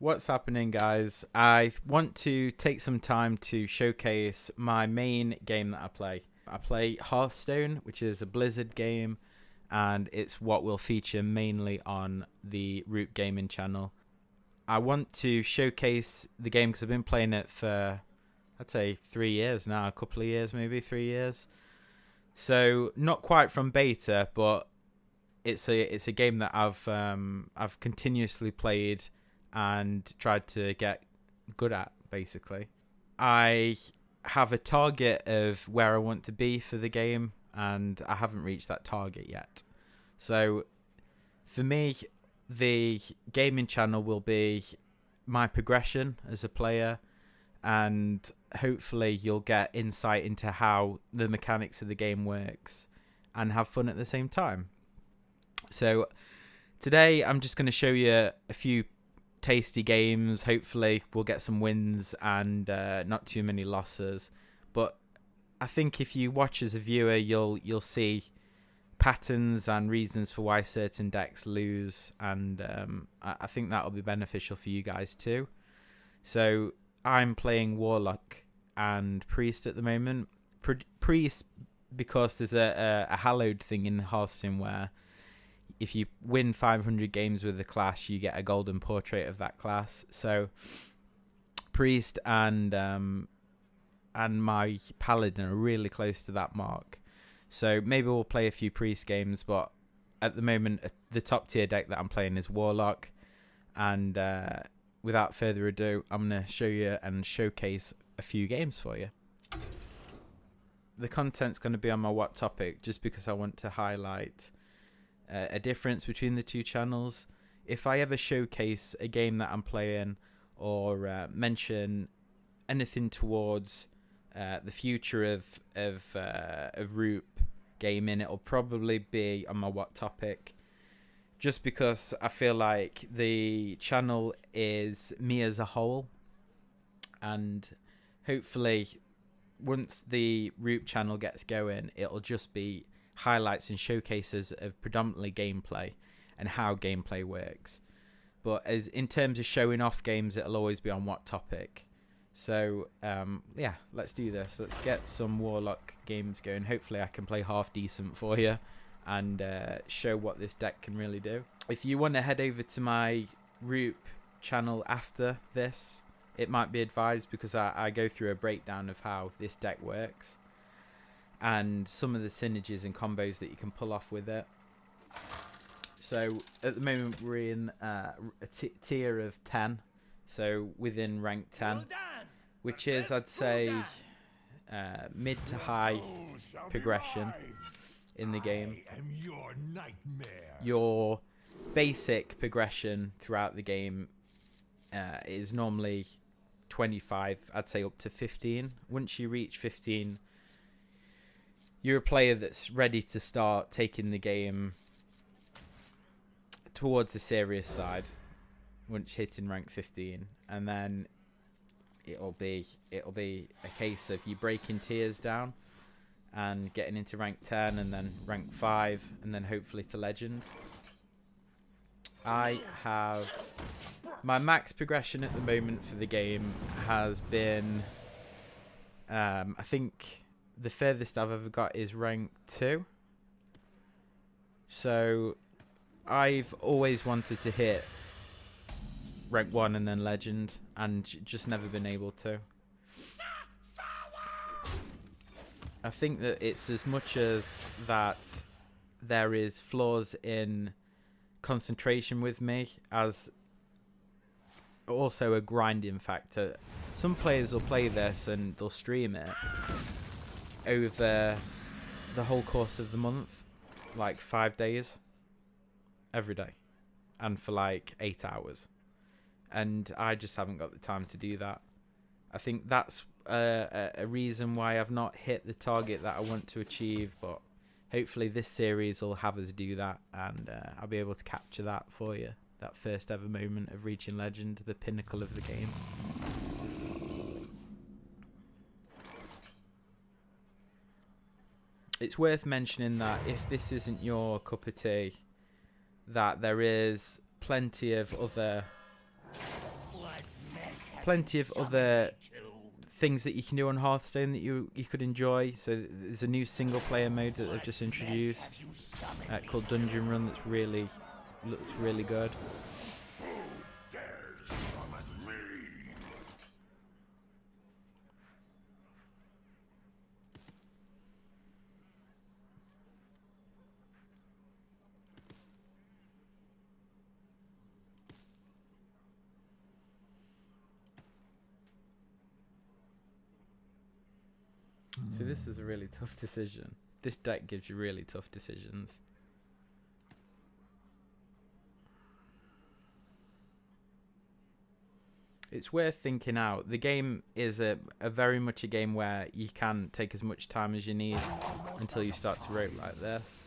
What's happening, guys? I want to take some time to showcase my main game that I play. I play Hearthstone, which is a Blizzard game, and it's what will feature mainly on the Roop gaming channel. I want to showcase the game because I've been playing it for, I'd say, 3 years now, a couple of years, maybe 3 years. So not quite from beta, but it's a game that I've continuously played and tried to get good at. Basically, I have a target of where I want to be for the game, and I haven't reached that target yet. So for me, the gaming channel will be my progression as a player, and hopefully you'll get insight into how the mechanics of the game works and have fun at the same time. So today I'm just going to show you a few tasty games. Hopefully we'll get some wins and not too many losses, but I think if you watch as a viewer, you'll see patterns and reasons for why certain decks lose, and I think that'll be beneficial for you guys too. So I'm playing Warlock and Priest at the moment. Priest because there's a hallowed thing in Hearthstone where if you win 500 games with the class, you get a golden portrait of that class. So Priest and my Paladin are really close to that mark. So maybe we'll play a few Priest games, but at the moment, the top tier deck that I'm playing is Warlock. And without further ado, I'm going to show you and showcase a few games for you. The content's going to be on my what topic, just because I want to highlight a difference between the two channels. If I ever showcase a game that I'm playing or mention anything towards the future of Roop gaming, it'll probably be on my what topic, just because I feel like the channel is me as a whole, and hopefully once the Roop channel gets going, it'll just be highlights and showcases of predominantly gameplay and how gameplay works. But as in terms of showing off games, it'll always be on what topic. So yeah, let's do this. Let's get some Warlock games going. Hopefully I can play half decent for you and show what this deck can really do. If you want to head over to my Roop channel after this, it might be advised, because I go through a breakdown of how this deck works and some of the synergies and combos that you can pull off with it. So at the moment we're in a tier of 10, so within rank 10, which is, I'd say, mid to high progression in the game. Your basic progression throughout the game is normally 25, I'd say up to 15. Once you reach 15, you're a player that's ready to start taking the game towards the serious side once hitting rank 15, and then it'll be a case of you breaking tiers down and getting into rank 10 and then rank 5 and then hopefully to legend. I have my max progression at the moment for the game has been I think the furthest I've ever got is rank 2. So I've always wanted to hit rank 1 and then legend, and just never been able to. I think that it's as much as that there is flaws in concentration with me, as also a grinding factor. Some players will play this and they'll stream it over the whole course of the month, like 5 days every day, and for like 8 hours, and I just haven't got the time to do that. I think that's a reason why I've not hit the target that I want to achieve, but hopefully this series will have us do that, and I'll be able to capture that for you, that first ever moment of reaching legend, the pinnacle of the game. It's worth mentioning that if this isn't your cup of tea, that there is plenty of other plenty of other things that you can do on Hearthstone that you could enjoy. So there's a new single player mode that they've just introduced called Dungeon Run that's looks really good. So this is a really tough decision. This deck gives you really tough decisions. It's worth thinking out. The game is a very much a game where you can take as much time as you need until you start to rope like this.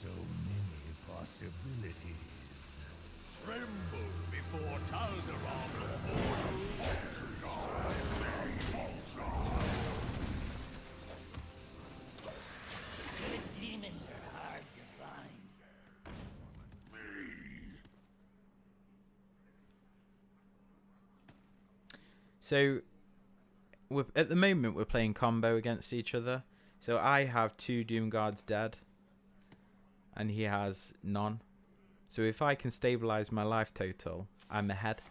So many possibilities. Tremble before Tal'Daram. The demons are hard to find. So at the moment we're playing combo against each other. So I have 2 Doom Guards dead and he has none. So if I can stabilize my life total, I'm ahead.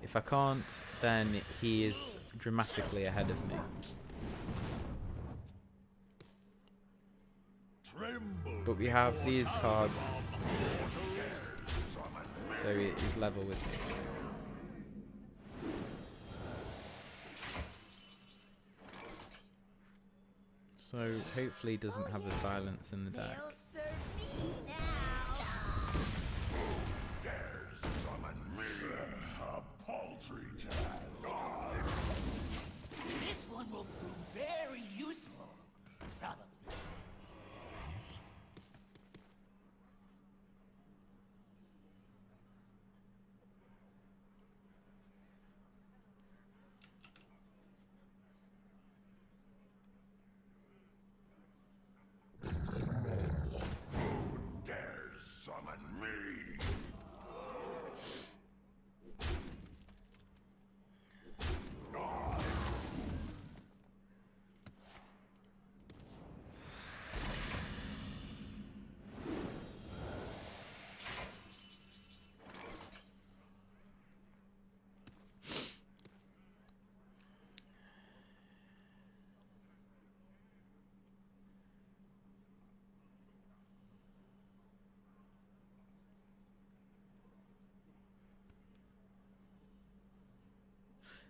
If I can't, then he is dramatically ahead of me. But we have these cards, so it is level with me. So hopefully he doesn't have the silence in the deck. This one will prove very useful, probably.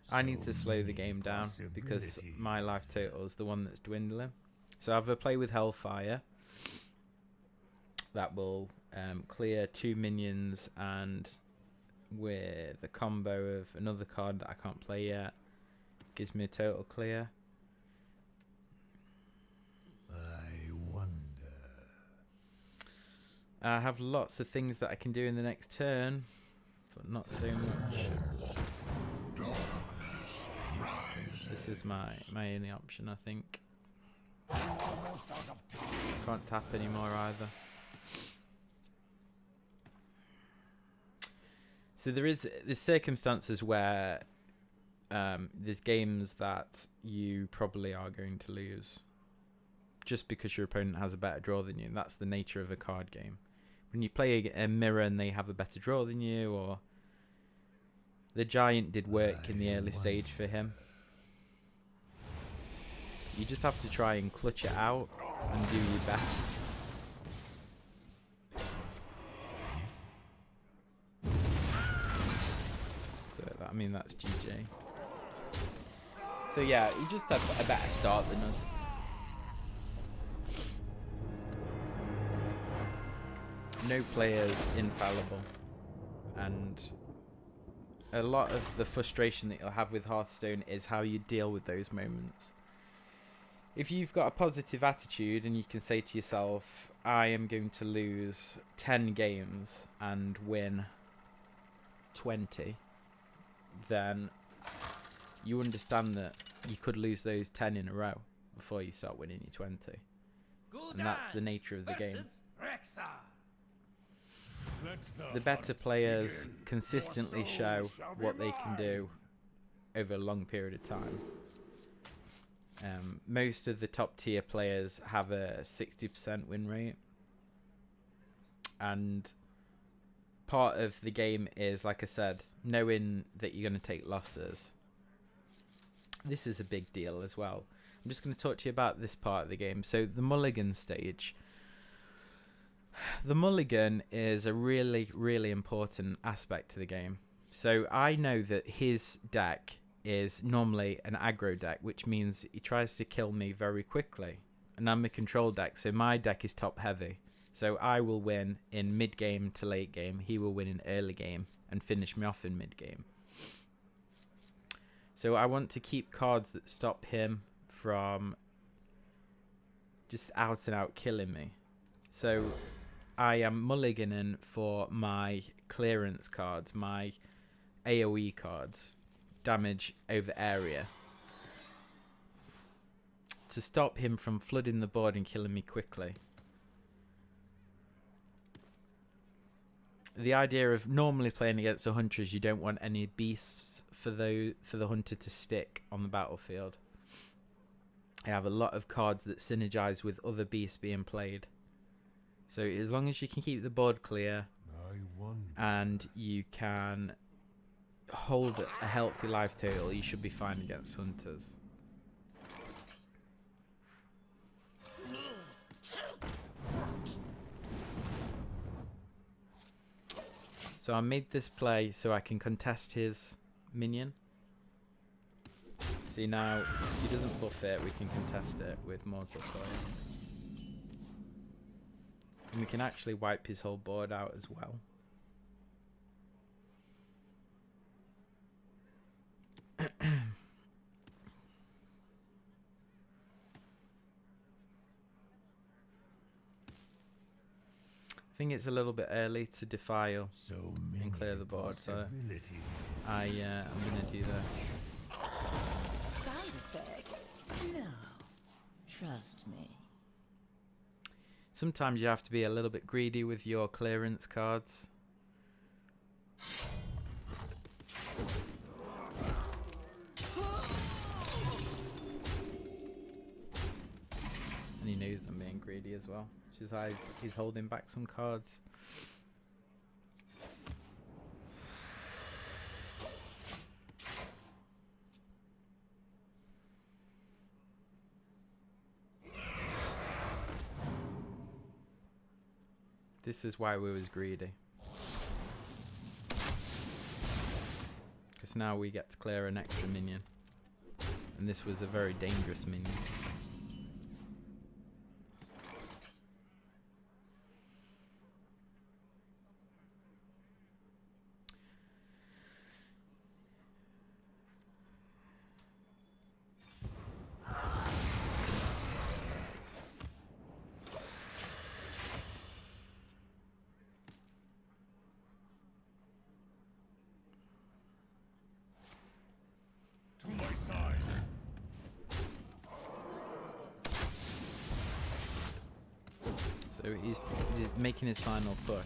I need to slow the game down because my life total is the one that's dwindling. So I have a play with Hellfire that will clear 2 minions, and with a combo of another card that I can't play yet, gives me a total clear. I wonder. I have lots of things that I can do in the next turn, but not so much. This is my only option, I think. Can't tap anymore either. So there's circumstances where there's games that you probably are going to lose just because your opponent has a better draw than you, and that's the nature of a card game. When you play a mirror and they have a better draw than you, or the giant did work in the early stage for him. You just have to try and clutch it out and do your best. So, I mean, that's GG. So, yeah, you just have a better start than us. No player's infallible. And a lot of the frustration that you'll have with Hearthstone is how you deal with those moments. If you've got a positive attitude and you can say to yourself, I am going to lose 10 games and win 20, then you understand that you could lose those 10 in a row before you start winning your 20. And that's the nature of the game. the better players consistently show what they can do over a long period of time. Most of the top tier players have a 60% win rate, and part of the game is, like I said, knowing that you're going to take losses. This is a big deal as well. I'm just going to talk to you about this part of the game. So the mulligan stage. The mulligan is a really, really important aspect to the game. So I know that his deck is normally an aggro deck, which means he tries to kill me very quickly. And I'm a control deck, so my deck is top heavy. So I will win in mid game to late game. He will win in early game and finish me off in mid game. So I want to keep cards that stop him from just out and out killing me. So I am mulliganing for my clearance cards, my AoE cards, damage over area, to stop him from flooding the board and killing me quickly. The idea of normally playing against a hunter is you don't want any beasts for the hunter to stick on the battlefield. I have a lot of cards that synergize with other beasts being played. So as long as you can keep the board clear and you can hold a healthy life total, you should be fine against hunters. So I made this play so I can contest his minion. See, now if he doesn't buff it, we can contest it with Mortal Coil. And we can actually wipe his whole board out as well. I think it's a little bit early to defile and clear the board, so I'm gonna do this. Side effects? No. Trust me. Sometimes you have to be a little bit greedy with your clearance cards. And he knows I'm being greedy as well, which is why he's holding back some cards. This is why we was greedy. Because now we get to clear an extra minion. And this was a very dangerous minion. So he's making his final push.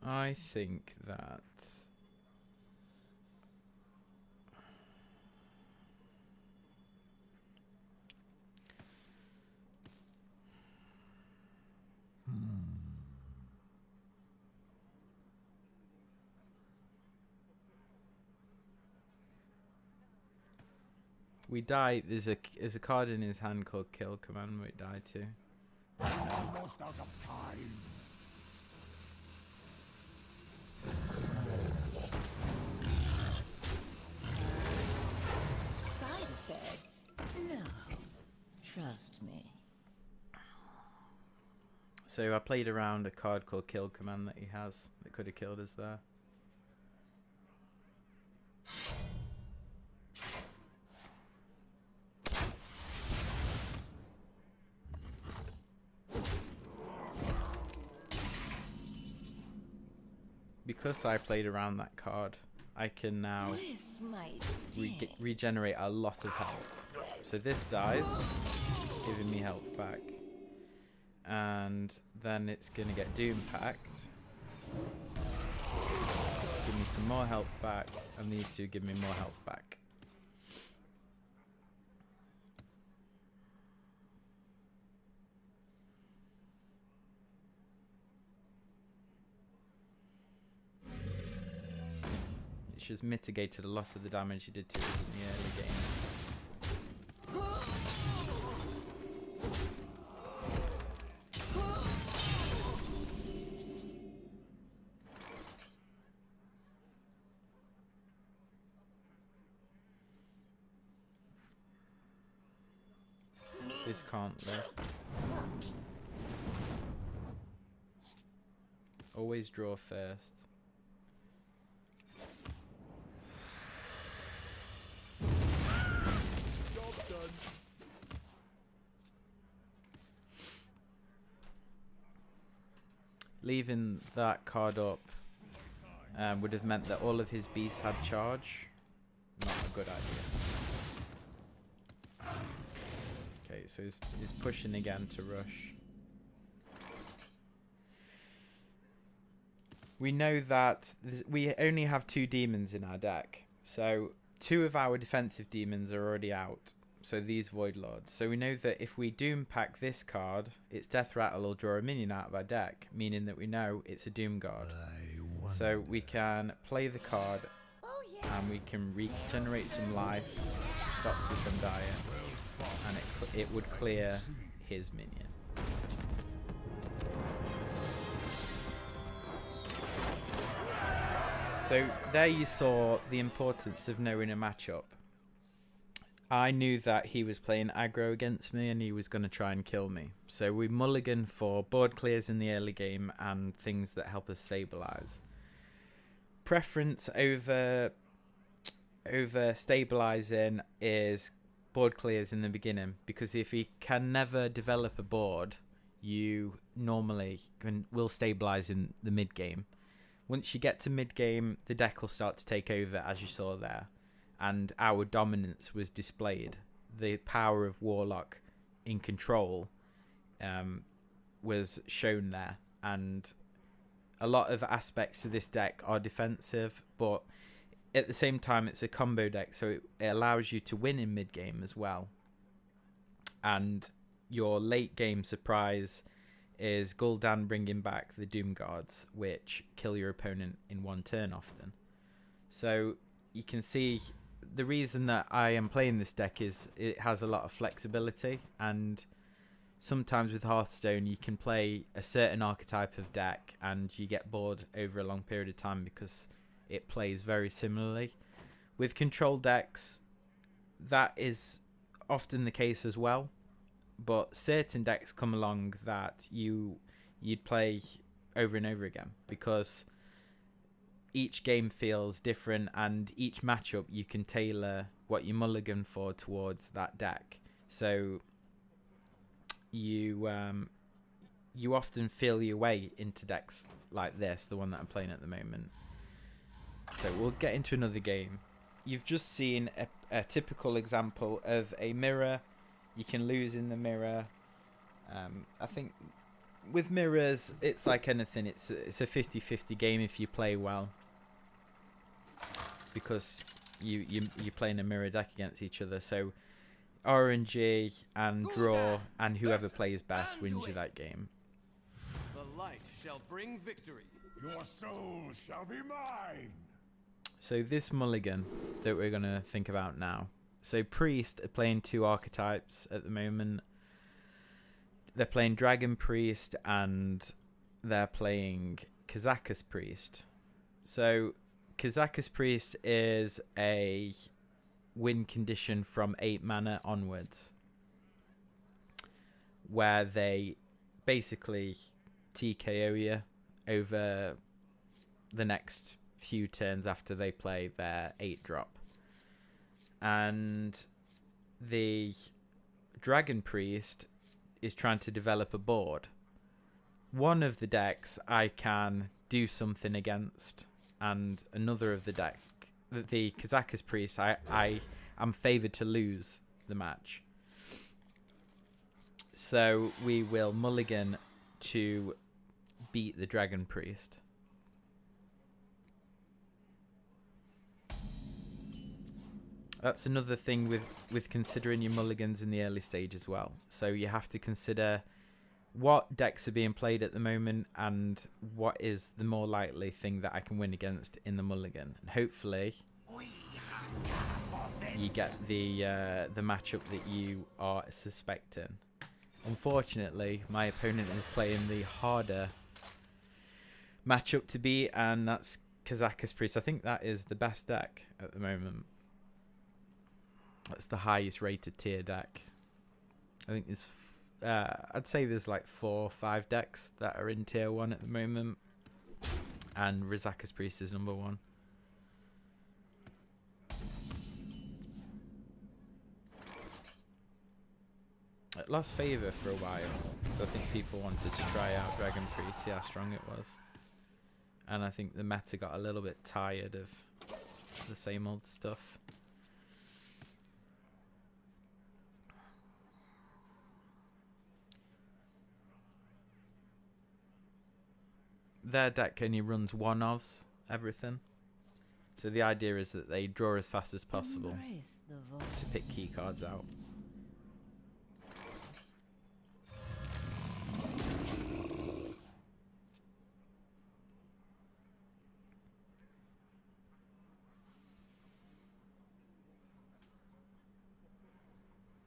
I think that we die. There's a card in his hand called Kill Command we die to. Almost out of time. Side effects? No. Trust me. So I played around a card called Kill Command that he has that could have killed us there. because I played around that card, I can now This might sting. regenerate a lot of health. So this dies, giving me health back. And then it's going to get Doom Packed. Give me some more health back. And these two give me more health back. It's just mitigated a lot of the damage you did to us in the early game. This can't live. Always draw first. Job done. Leaving that card up would have meant that all of his beasts had charge. Not a good idea. Okay, so he's pushing again to rush. We know that we only have 2 demons in our deck. So 2 of our defensive demons are already out. So these Void Lords. So we know that if we Doom Pack this card, its Death Rattle will draw a minion out of our deck, meaning that we know it's a Doom Guard. So we can play the card and we can regenerate some life, stops us from dying, and it would clear his minion. So there you saw the importance of knowing a matchup. I knew that he was playing aggro against me and he was going to try and kill me. So we mulligan for board clears in the early game and things that help us stabilize. Preference over stabilizing is board clears in the beginning, because if you can never develop a board, you normally will stabilize in the mid game. Once you get to mid game, the deck will start to take over, as you saw there, and our dominance was displayed. The power of Warlock in control was shown there, and a lot of aspects of this deck are defensive, but at the same time it's a combo deck, so it allows you to win in mid game as well. And your late game surprise is Gul'dan bringing back the Doom Guards, which kill your opponent in one turn often. So you can see the reason that I am playing this deck is it has a lot of flexibility, and sometimes with Hearthstone you can play a certain archetype of deck and you get bored over a long period of time because it plays very similarly. With control decks, that is often the case as well, but certain decks come along that you'd play over and over again because each game feels different, and each matchup you can tailor what you mulligan for towards that deck. So you often feel your way into decks like this, the one that I'm playing at the moment. So we'll get into another game. You've just seen a typical example of a mirror. You can lose in the mirror. I think with mirrors, it's like anything. It's a 50-50 game if you play well, because you're playing a mirror deck against each other. So RNG and draw, and whoever plays best wins you that game. The light shall bring victory. Your soul shall be mine. So this mulligan that we're going to think about now. So Priest are playing 2 archetypes at the moment. They're playing Dragon Priest and they're playing Kazakus Priest. So Kazakus Priest is a win condition from 8 mana onwards, where they basically TKO you over the next few turns after they play their 8-drop. And the Dragon Priest is trying to develop a board. One of the decks I can do something against, and another of the deck, the Kazakus Priest, I am favoured to lose the match. So we will mulligan to beat the Dragon Priest. That's another thing with considering your mulligans in the early stage as well. So you have to consider what decks are being played at the moment and what is the more likely thing that I can win against in the mulligan. And hopefully you get the matchup that you are suspecting. Unfortunately, my opponent is playing the harder matchup to beat, and that's Kazakus Priest. I think that is the best deck at the moment. That's the highest rated tier deck. I think there's, I'd say there's like 4 or 5 decks that are in tier 1 at the moment, and Kazakus Priest is number 1. It lost favour for a while, so I think people wanted to try out Dragon Priest, see how strong it was. And I think the meta got a little bit tired of the same old stuff. Their deck only runs one-offs, everything. So the idea is that they draw as fast as possible to pick key cards out.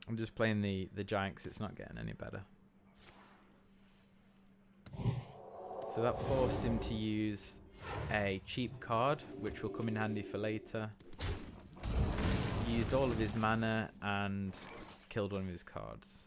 I'm just playing the giant because it's not getting any better. So that forced him to use a cheap card, which will come in handy for later. He used all of his mana and killed one of his cards.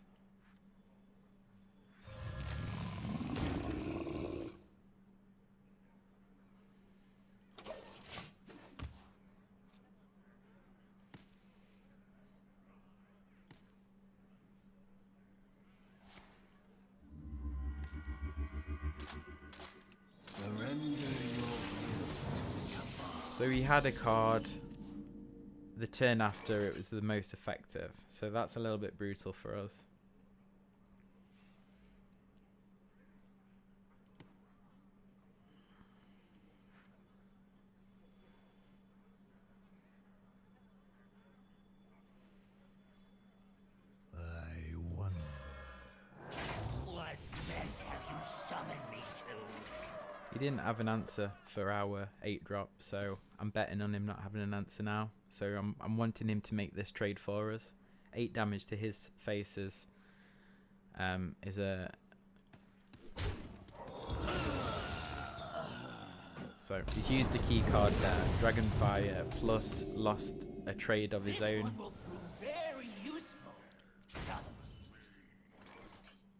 So he had a card the turn after it was the most effective. So that's a little bit brutal for us. I wonder. What mess have you summoned me to? He didn't have an answer for our 8-drop, so I'm betting on him not having an answer now. So I'm wanting him to make this trade for us. 8 damage to his face is a... So he's used a key card there. Dragonfire plus lost a trade of his own. One will prove very useful.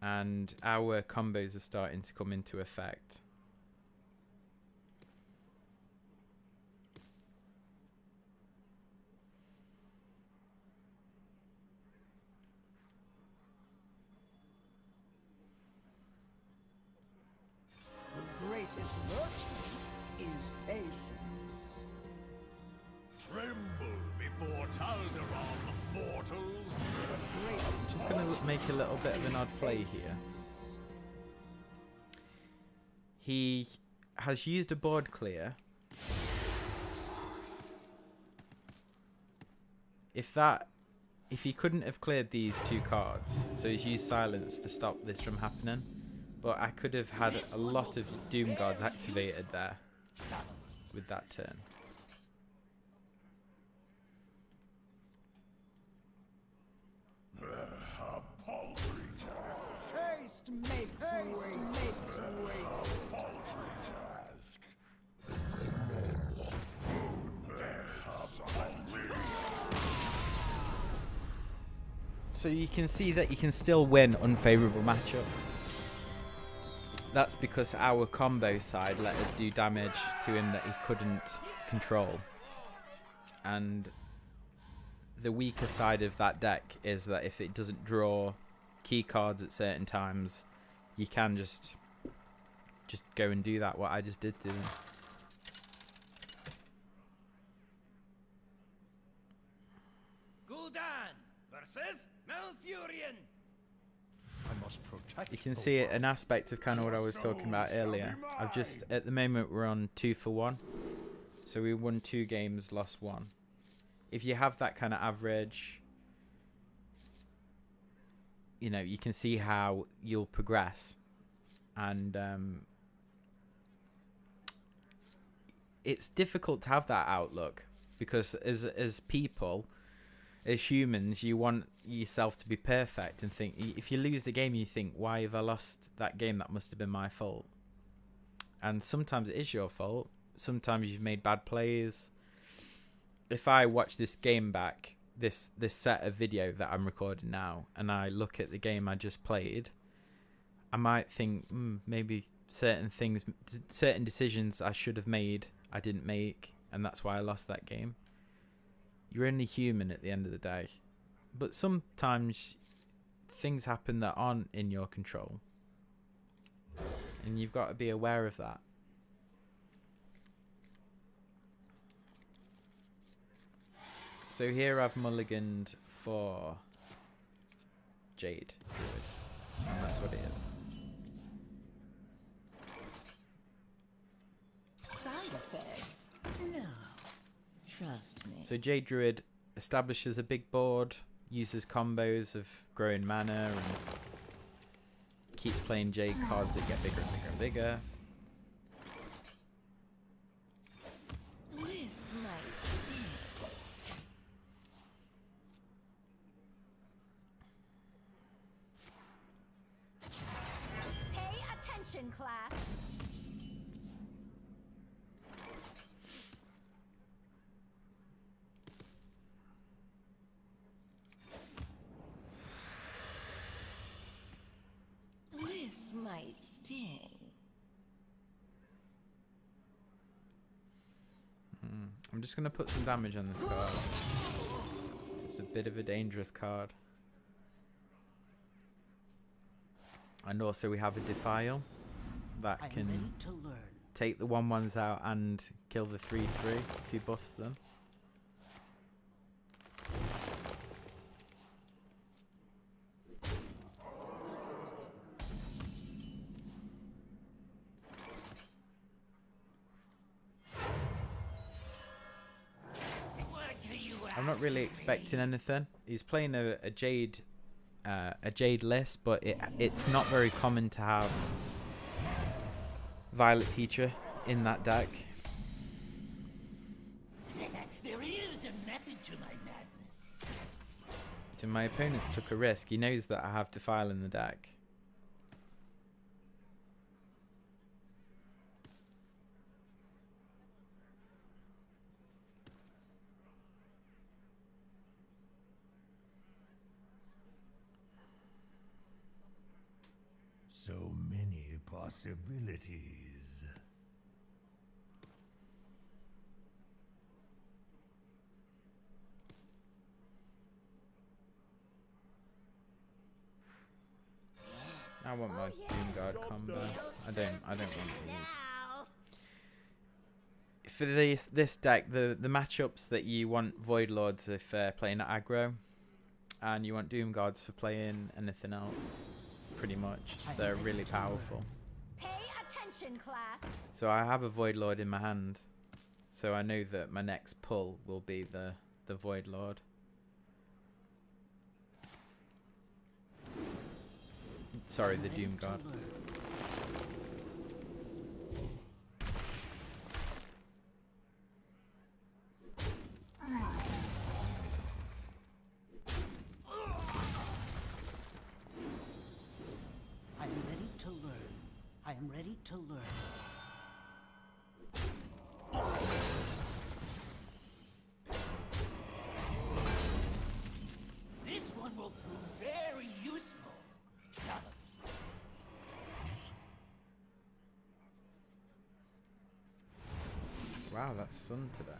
And our combos are starting to come into effect. The greatest virtue is patience. Tremble before Taldaron, mortals. Just going to make a little bit of an odd play here. He has used a board clear. If he couldn't have cleared these 2 cards, so he's used silence to stop this from happening. But I could have had a lot of Doom Guards activated there with that turn. A paltry task. Haste makes waste. A paltry task. So you can see that you can still win unfavourable matchups. That's because our combo side let us do damage to him that he couldn't control. And the weaker side of that deck is that if it doesn't draw key cards at certain times, you can just just go and do that, what I just did to them. Gul'dan versus Malfurion. I must protect. You can see an aspect of kind of what I was talking about earlier. I've just, at the moment, we're on 2 for 1. So we won 2 games, lost 1. If you have that kind of average, you know, you can see how you'll progress. And it's difficult to have that outlook, because as people, as humans, you want yourself to be perfect and think, if you lose the game, you think, why have I lost that game? That must have been my fault. And sometimes it is your fault. Sometimes you've made bad plays. If I watch this game back, this set of video that I'm recording now, and I look at the game I just played, I might think, maybe certain things, certain decisions I should have made, I didn't make, and that's why I lost that game. You're only human at the end of the day. But sometimes things happen that aren't in your control. And you've got to be aware of that. So here I've mulliganed for Jade Druid. And that's what it is. Side effects? No. Trust me. So Jade Druid establishes a big board, uses combos of growing mana, and keeps playing Jade cards that get bigger and bigger and bigger. This might sting. Pay attention, class. This might sting. I'm just going to put some damage on this card. It's a bit of a dangerous card. And also we have a Defile that I'm can ready to learn. take the 1/1s out and kill the 3/3 if he buffs them. What do you I'm not really expecting anything. He's playing a Jade list, but it's not very common to have Violet Teacher in that deck. There is a method to my madness. So my opponent's took a risk. He knows that I have Defile in the deck. So many possibilities. I want my Doomguard combo. I don't want these. For this deck, the matchups that you want Void Lords if playing at aggro, and you want Doomguards for playing anything else, pretty much. They're really powerful. Pay attention, class. So I have a Void Lord in my hand, so I know that my next pull will be the Void Lord. Sorry, the Doomguard. I'm ready to learn. I am ready to learn. This one will prove very useful. Wow, that's sun today.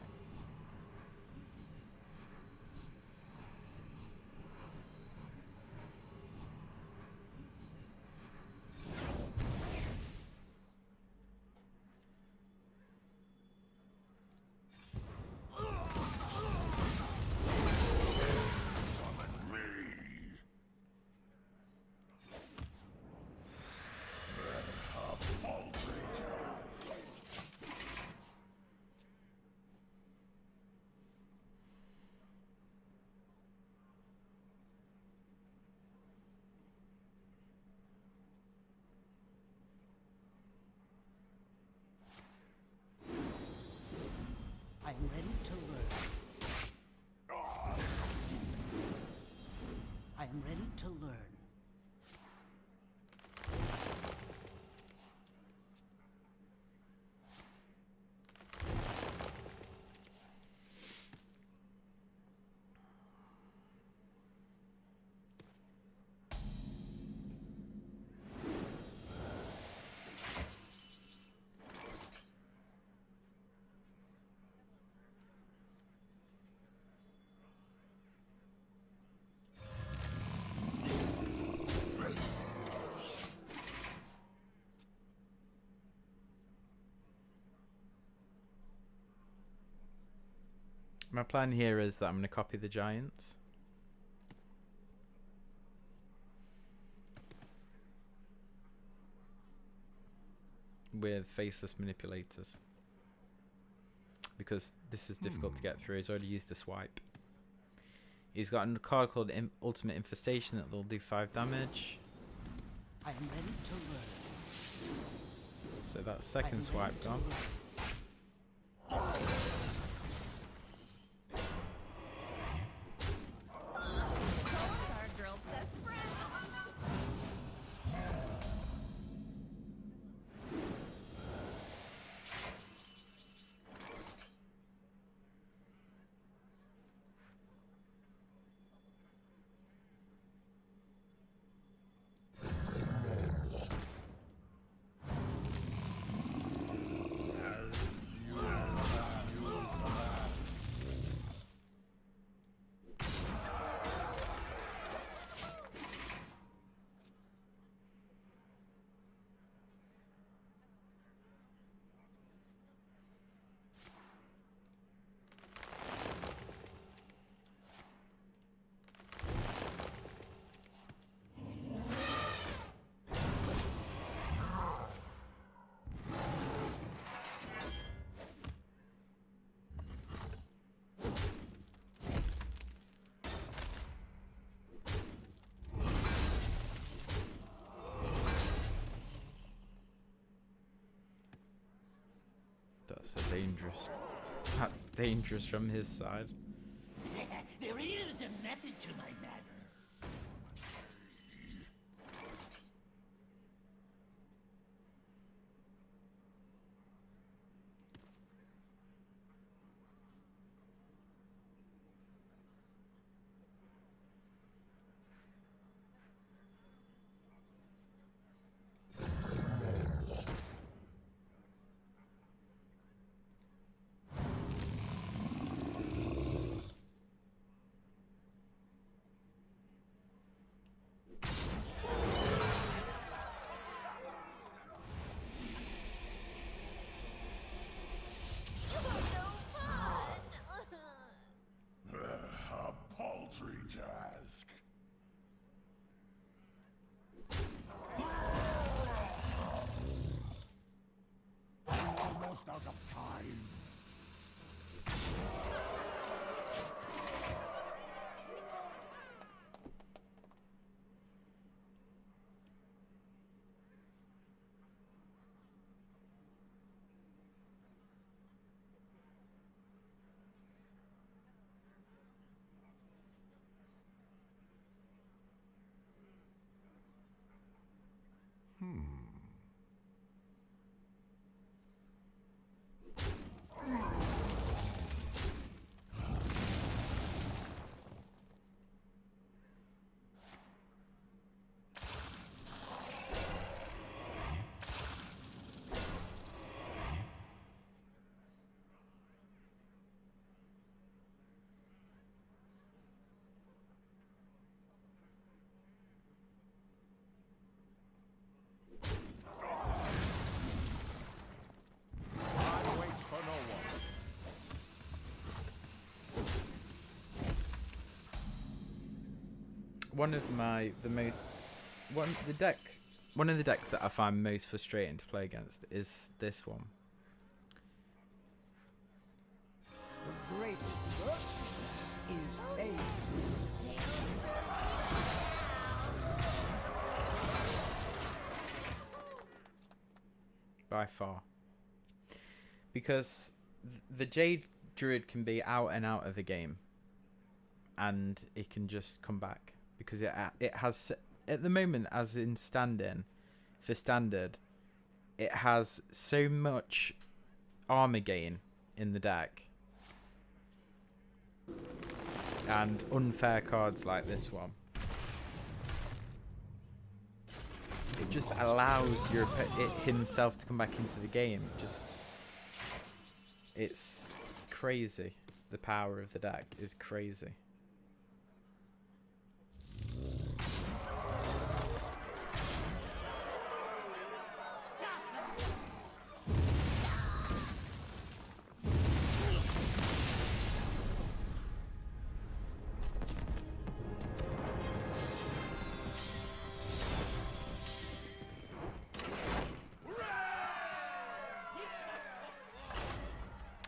am ready to learn. My plan here is that I'm going to copy the giants. With faceless manipulators. Because this is difficult to get through. He's already used a swipe. He's got a card called Ultimate Infestation that will do 5 damage. I am ready to learn. So that's second swipe gone. That's dangerous from his side. There is a method to my madness. A paltry task. Almost out of time. One of the decks that I find most frustrating to play against is this one. The greatest virtue is faith. By far. Because the Jade Druid can be out and out of the game. And it can just come back. because it has, at the moment, as in standard, it has so much armor gain in the deck, and unfair cards like this one. It just allows himself to come back into the game. It's crazy. The power of the deck is crazy.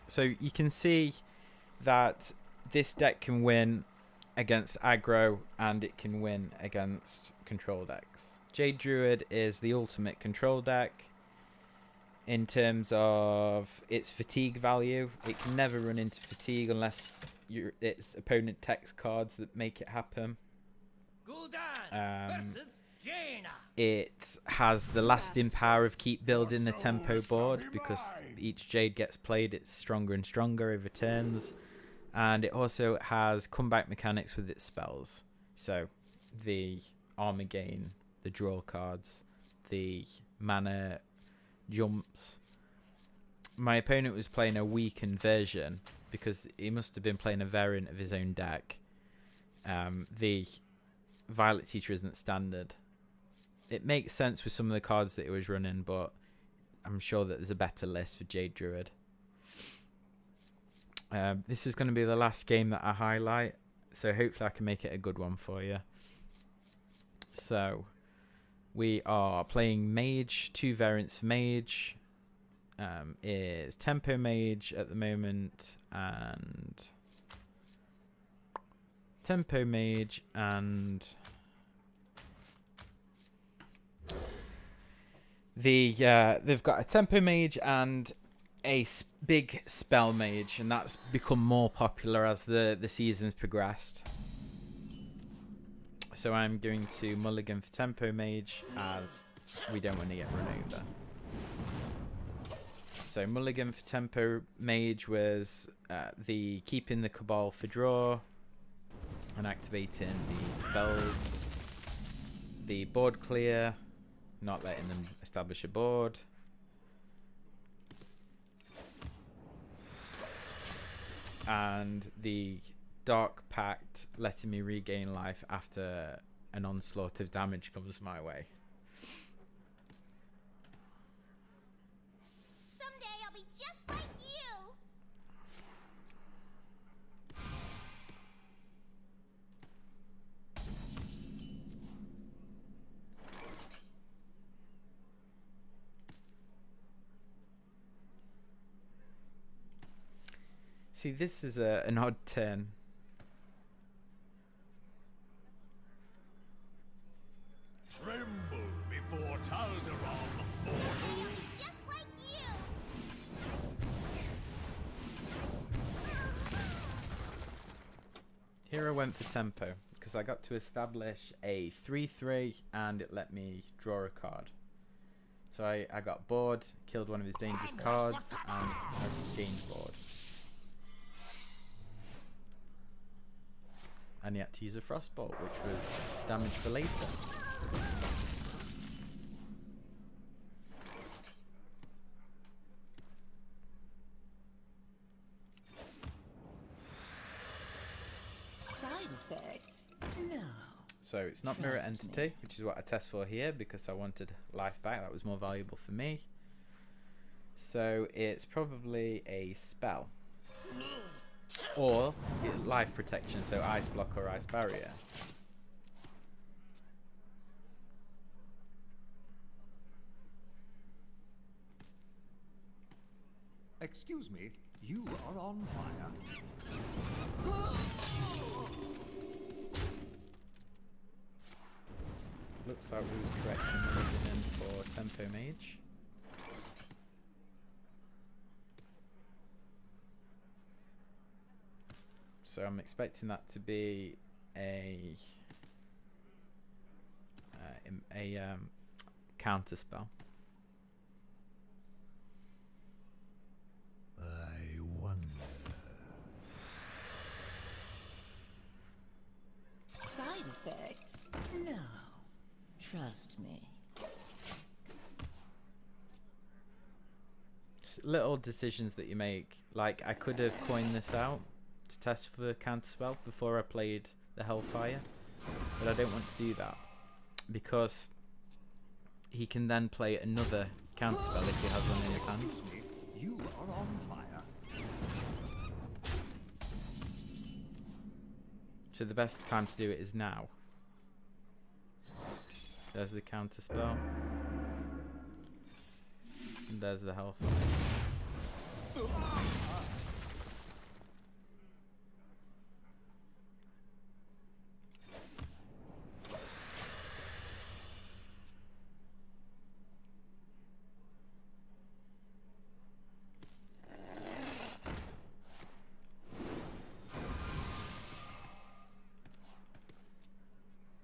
So you can see that this deck can win against aggro, and it can win against control decks. Jade Druid is the ultimate control deck in terms of its fatigue value. It can never run into fatigue unless its opponent text cards that make it happen. Gul'dan versus Jaina. It has the lasting power of keep building the tempo board, because each Jade gets played, it's stronger and stronger over turns. And it also has comeback mechanics with its spells. So the armor gain, the draw cards, the mana jumps. My opponent was playing a weakened version because he must have been playing a variant of his own deck. The Violet Teacher isn't standard. It makes sense with some of the cards that he was running, but I'm sure that there's a better list for Jade Druid. This is going to be the last game that I highlight, so hopefully I can make it a good one for you. So we are playing Mage. 2 variants for Mage is Tempo Mage at the moment, and Tempo Mage, and they've got a Tempo Mage and a big Spell Mage, and that's become more popular as the season's progressed. So I'm going to mulligan for Tempo Mage, as we don't want to get run over. So mulligan for Tempo Mage was the keeping the Cabal for draw and activating the spells, the board clear, not letting them establish a board, and the Dark Pact, letting me regain life after an onslaught of damage comes my way. Someday I'll be just like you. See, this is an odd turn. Tremble before Taldaron, Someday mortal. I'll be just like you. Here I went for Tempo because I got to establish a 3/3 and it let me draw a card. So I got bored, killed one of his dangerous cards, and I gained board. And he had to use a Frostbolt, which was damage for later. Side effects? No. So it's not Mirror Entity, which is what I test for here because I wanted life back. That was more valuable for me. So it's probably a spell. Or life protection, so Ice Block or Ice Barrier. Excuse me, you are on fire. Looks like we was correct in looking in for Tempo Mage. So I'm expecting that to be a a counter spell. I wonder. Side effects? No. Trust me. Little decisions that you make. Like, I could have coined this out to test for the counter spell before I played the Hellfire, but I don't want to do that because he can then play another counter spell if he has one in his hand. Excuse me, you are on fire. So the best time to do it is now. There's the counter spell. And there's the Hellfire.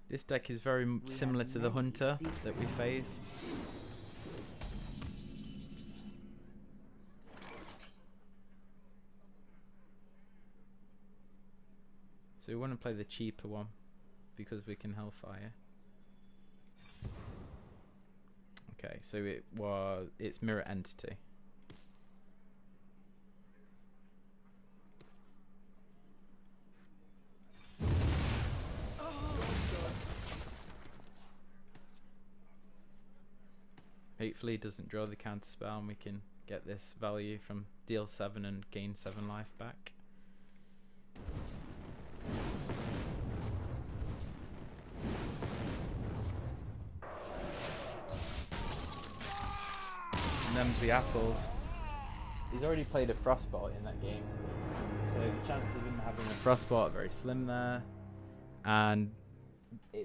This deck is very similar to the Hunter that we faced. So we want to play the cheaper one because we can Hellfire. Okay, so it's Mirror Entity. Hopefully he doesn't draw the counter spell and we can get this value from deal 7 and gain 7 life back. And them's the apples. He's already played a Frostbolt in that game, so the chances of him having a Frostbolt are very slim there. And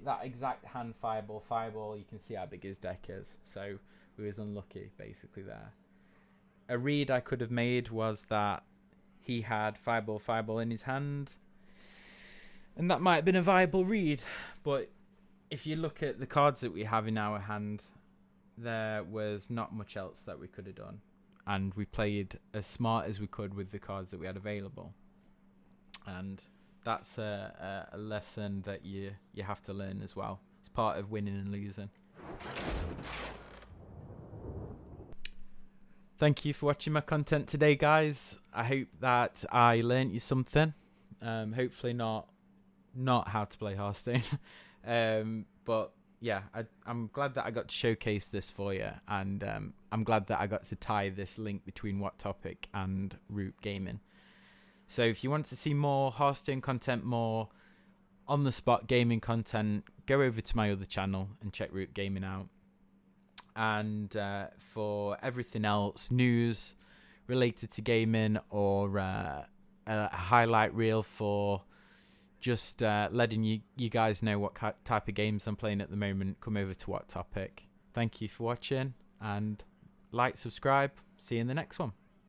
that exact hand fireball, you can see how big his deck is. So we was unlucky basically there. A read I could have made was that he had fireball in his hand, and that might have been a viable read. But if you look at the cards that we have in our hand, there was not much else that we could have done, and we played as smart as we could with the cards that we had available. And that's a lesson that you have to learn as well. It's part of winning and losing. Thank you for watching my content today, guys. I hope that I learnt you something. Hopefully not how to play Hearthstone. But yeah, I'm glad that I got to showcase this for you, and I'm glad that I got to tie this link between What Topic and Roop Gaming. So if you want to see more Hearthstone content, more on-the-spot gaming content, go over to my other channel and check Roop Gaming out. And for everything else, news related to gaming, or a highlight reel for just letting you guys know what type of games I'm playing at the moment, come over to What Topic. Thank you for watching, and like, subscribe. See you in the next one.